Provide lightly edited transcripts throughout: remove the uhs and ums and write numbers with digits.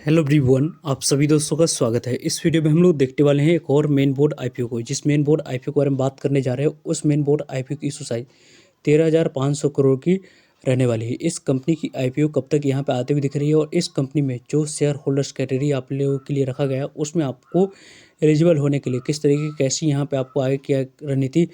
Hello everyone, आप सभी दोस्तों का स्वागत है। इस वीडियो में हम लोग देखने वाले हैं एक और मेन बोर्ड आईपीओ को। जिस मेन बोर्ड आईपीओ के बारे में बात करने जा रहे हैं उस मेन बोर्ड आईपीओ की इशू साइज 13,500 करोड़ की रहने वाली है। इस कंपनी की आईपीओ कब तक यहाँ पे आते हुए दिख रही है और इस कंपनी में जो शेयर होल्डर्स कैटेगरी आप लोगों के लिए रखा गया है उसमें आपको एलिजिबल होने के लिए किस तरीके की कैसी यहाँ पे आपको आगे क्या रणनीति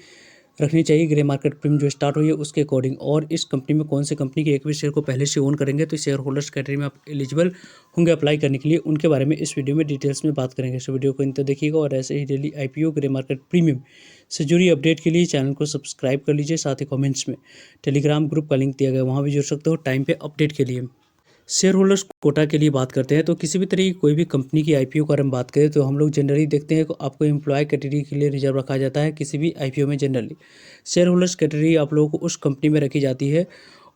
रखनी चाहिए ग्रे मार्केट प्रीमियम जो स्टार्ट हुई है उसके अकॉर्डिंग, और इस कंपनी में कौन सी कंपनी के एक भी शेयर को पहले से ओन करेंगे तो शेयर होल्डर्स कैटेगरी में आप एलिजिबल होंगे अप्लाई करने के लिए, उनके बारे में इस वीडियो में डिटेल्स में बात करेंगे। इस वीडियो को इंत देखिएगा और ऐसे ही daily IPO grey market premium से जुड़ी अपडेट के लिए चैनल को सब्सक्राइब कर लीजिए। साथ ही कॉमेंट्स में टेलीग्राम ग्रुप का लिंक दिया गया है, वहाँ भी जुड़ सकते हो टाइम पे अपडेट के लिए। शेयर होल्डर्स कोटा के लिए बात करते हैं तो किसी भी तरह की कोई भी कंपनी की आईपीओ का हम बात करें तो हम लोग जनरली देखते हैं कि आपको एम्प्लॉय कैटेगरी के लिए रिजर्व रखा जाता है। किसी भी आईपीओ में जनरली शेयर होल्डर्स कैटेगरी आप लोगों को उस कंपनी में रखी जाती है,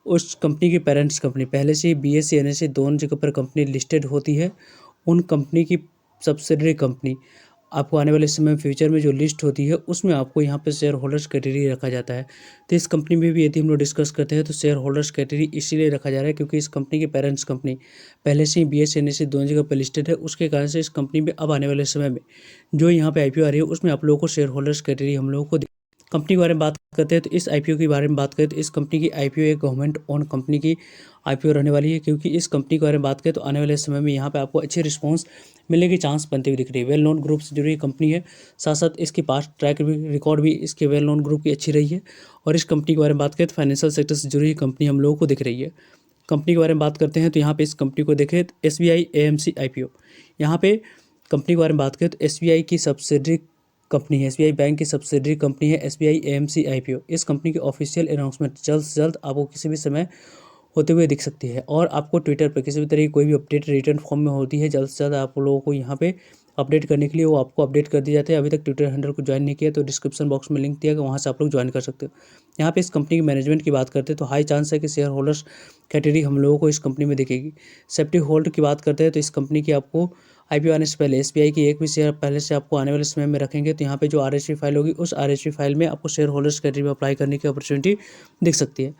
उस कंपनी की पेरेंट्स कंपनी पहले से बीएससी एनएससी दोनों जगह पर कंपनी लिस्टेड होती है, उन कंपनी की सब्सिडरी कंपनी आपको आने वाले समय फ्यूचर में जो लिस्ट होती है उसमें आपको यहाँ पे शेयर होल्डर्स कैटेगरी रखा जाता है। तो इस कंपनी में भी यदि हम लोग डिस्कस करते हैं तो शेयर होल्डर्स कैटेगरी इसीलिए रखा जा रहा है क्योंकि इस कंपनी की पेरेंट्स कंपनी पहले से ही बीएससी एनएससी दोनों जगह पर लिस्टेड है। उसके कारण से इस कंपनी में अब आने वाले समय में जो यहाँ पे आईपीओ आ रही है उसमें आप लोगों को शेयर होल्डर्स कैटेगरी हम लोगों को कंपनी के बारे में बात करते हैं तो इस आईपीओ के बारे में बात करें तो इस कंपनी की आईपीओ एक गवर्नमेंट ओन कंपनी की आईपीओ रहने वाली है, क्योंकि इस कंपनी के बारे में बात करें तो आने वाले समय में यहाँ पे आपको अच्छी रिस्पांस मिलने की चांस बनती हुई दिख रही है। वेल नोन ग्रुप से जुड़ी कंपनी है, साथ साथ इसकी पास्ट ट्रैक रिकॉर्ड भी इसके वेल नोन ग्रुप की अच्छी रही है। और इस कंपनी के बारे में बात करें तो फाइनेंशियल सेक्टर से जुड़ी कंपनी हम लोगों को दिख रही है। कंपनी के बारे में बात करते हैं तो यहाँ पे इस कंपनी को देखें तो SBI AMC आईपीओ, यहाँ पे कंपनी के बारे में बात करें तो SBI की सब्सिडरी कंपनी है, SBI बैंक की सब्सिडरी कंपनी है SBI AMC आईपीओ। इस कंपनी की ऑफिशियल अनाउंसमेंट जल्द से जल्द आपको किसी भी समय होते हुए दिख सकती है, और आपको ट्विटर पर किसी भी तरह की कोई भी अपडेट रिटर्न फॉर्म में होती है जल्द से जल्द आप लोगों को यहाँ पे अपडेट करने के लिए वो आपको अपडेट कर दिए जाते हैं। अभी तक ट्विटर हैंडल को ज्वाइन नहीं किया तो डिस्क्रिप्शन बॉक्स में लिंक दिया गया, वहाँ से आप लोग ज्वाइन कर सकते हो। यहाँ पे इस कंपनी की मैनेजमेंट की बात करते हैं तो हाई चांस है कि शेयर होल्डर्स कैटेगरी हम लोगों को इस कंपनी में दिखेगी। सेफ्टी होल्ड की बात करते हैं तो इस कंपनी की आपको आईपीओ आने से पहले SBI की एक भी शेयर पहले से आपको आने वाले समय में रखेंगे तो यहाँ पे जो RHP फाइल होगी उस RHP फाइल में आपको शेयर होल्डर्स कैटेगरी में अप्लाई करने की अपॉर्चुनिटी दिख सकती है।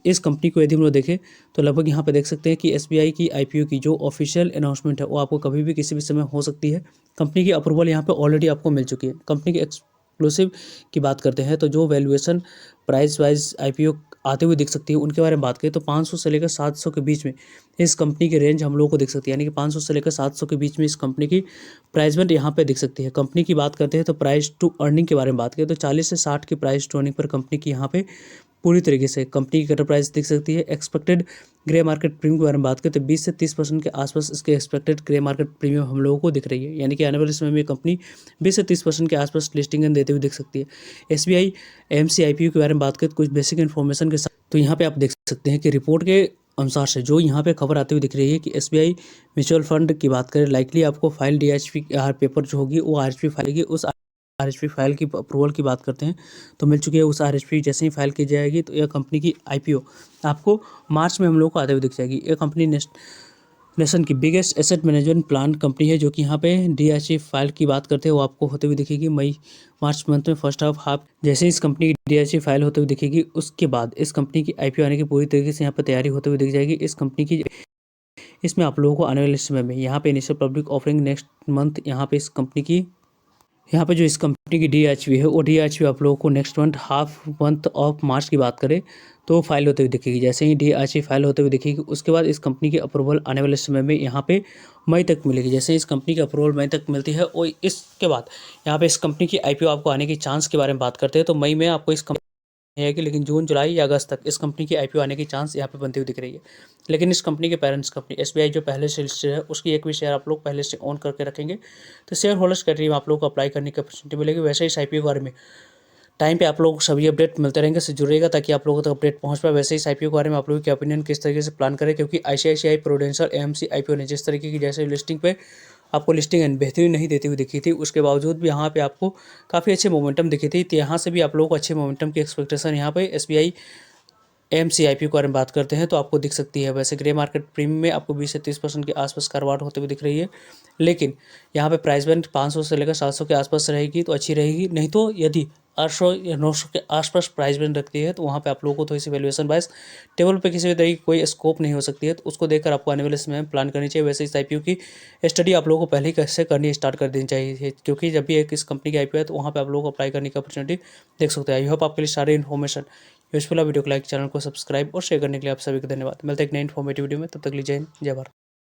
इस कंपनी को यदि हम लोग देखें तो लगभग यहाँ पे देख सकते हैं कि SBI की आईपीओ की जो ऑफिशियल अनाउंसमेंट है वो आपको कभी भी किसी भी समय हो सकती है। कंपनी की अप्रूवल यहाँ पे ऑलरेडी आपको मिल चुकी है। कंपनी की एक्सक्लूसिव की बात करते हैं तो जो वैल्यूएशन प्राइस वाइज आईपीओ आते हुए दिख सकती है उनके बारे में बात करें तो 500 से लेकर 700 के बीच में इस कंपनी की रेंज हम लोगों को दिख सकती है, यानी कि 500 से लेकर 700 के बीच में इस कंपनी की प्राइस बैंड यहाँ पे दिख सकती है। कंपनी की बात करते हैं तो प्राइस टू अर्निंग के बारे में बात करें तो 40 से 60 की प्राइस टू अर्निंग पर कंपनी की यहाँ पे पूरी तरीके से कंपनी की कटर प्राइस दिख सकती है। एक्सपेक्टेड ग्रे मार्केट प्रीमियम के बारे में बात करें तो 20 से 30% के आसपास इसके एक्सपेक्टेड ग्रे मार्केट प्रीमियम हम लोगों को दिख रही है, यानी कि आने वाले समय में कंपनी 20 से 30% के आसपास लिस्टिंग देते हुए दिख सकती है। SBI AMC आईपीओ के बारे में बात करें तो कुछ बेसिक इन्फॉर्मेशन के साथ तो यहाँ पे आप देख सकते हैं कि रिपोर्ट के अनुसार से जो यहाँ पे खबर आती हुई दिख रही है कि SBI म्यूचुअल फंड की बात करें लाइकली आपको फाइल DHP पेपर जो होगी वो RHP फाइल उस RHP फाइल की अप्रूवल की बात करते हैं तो मिल चुकी है। उस RHP जैसे ही फाइल की जाएगी तो यह कंपनी की आईपीओ आपको मार्च में हम लोग को आते हुए दिख जाएगी। यह कंपनी नेशन की biggest asset management plan company है, जो कि यहाँ पे DHP फाइल की बात करते हैं वो आपको होते हुए दिखेगी मार्च मंथ में फर्स्ट हाफ जैसे इस कंपनी की DHP फाइल होते हुए दिखेगी उसके बाद इस कंपनी की आईपीओ आने की पूरी तरीके से यहाँ पर तैयारी होते हुए दिख जाएगी। इस कंपनी की इसमें आप लोगों को आने वाले समय में यहाँ पे initial public offering next month यहाँ पे इस कंपनी की यहाँ पे जो इस कंपनी की DHP है वो DHP आप लोगों को next month half month of March की बात करें तो फाइल होते हुए दिखेगी। जैसे ही DHP फाइल होते हुए दिखेगी उसके बाद इस कंपनी की अप्रूवल आने वाले समय में यहाँ पे मई तक मिलेगी। जैसे इस कंपनी की अप्रूवल मई तक मिलती है और इसके बाद यहाँ पे इस कंपनी की आईपीओ आपको आने की चांस के बारे में बात करते हैं तो मई में आपको इस है कि लेकिन जून जुलाई या अगस्त तक इस कंपनी की आईपीओ आने की चांस यहाँ पे बनती हुई दिख रही है। लेकिन इस कंपनी के पेरेंट्स कंपनी SBI जो पहले से लिस्टेड है उसकी एक भी शेयर आप लोग पहले से ऑन करके रखेंगे तो शेयर होल्डर्स कैटेगरी में आप लोग को अप्लाई करने की अपॉर्चुनिटी मिलेगी। वैसे इस आईपीओ के बारे में टाइम पे आप लोग सभी अपडेट मिलते रहेंगे, से जुड़ेगा ताकि आप लोगों तक अपडेट पहुंच पाए। वैसे इस आईपीओ के बारे में आप लोगों की ओपिनियन किस तरीके से प्लान करें, क्योंकि ICICI प्रूडेंशियल AMC आईपीओ ने जिस तरीके की जैसे लिस्टिंग पे आपको लिस्टिंग बेहतरीन नहीं देती हुई दिखी थी उसके बावजूद भी यहाँ पे आपको काफ़ी अच्छे मोमेंटम दिखी थी, तो यहाँ से भी आप लोगों को अच्छे मोमेंटम की एक्सपेक्टेशन यहाँ पे SBI AMC आईपीओ के बारे में बात करते हैं तो आपको दिख सकती है। वैसे ग्रे मार्केट प्रीमियम में आपको 20 से 30% के आसपास कारोबार होते हुए दिख रही है, लेकिन यहाँ पे प्राइस बैंड 500 से लेकर 700 के आसपास रहेगी तो अच्छी रहेगी। नहीं तो यदि 800 या 900 के आसपास प्राइस रेंज रखती है, तो वहाँ पे आप लोगों को थोड़ी सी वैल्यूएशन वाइज टेबल पे किसी भी तरीके की कोई स्कोप नहीं हो सकती है, तो उसको देखकर आपको आने वाले समय में प्लान करनी चाहिए। वैसे इस आईपीओ की स्टडी आप लोगों को पहले ही कैसे करनी स्टार्ट कर देनी चाहिए, क्योंकि जब भी एक इस कंपनी की आईपीओ है तो वहाँ पे आप लोगों को अप्लाई करने की अपॉर्चुनिटी देख सकते हैं। आई होप आपके लिए सारी इन्फॉर्मेशन यूजफुल है। वीडियो को लाइक, चैनल को सब्सक्राइब और शेयर करने के लिए आप सभी को धन्यवाद। मिलते हैं एक नई इन्फॉर्मेटिव वीडियो में, तब तक के लिए जय हिंद, जय भारत।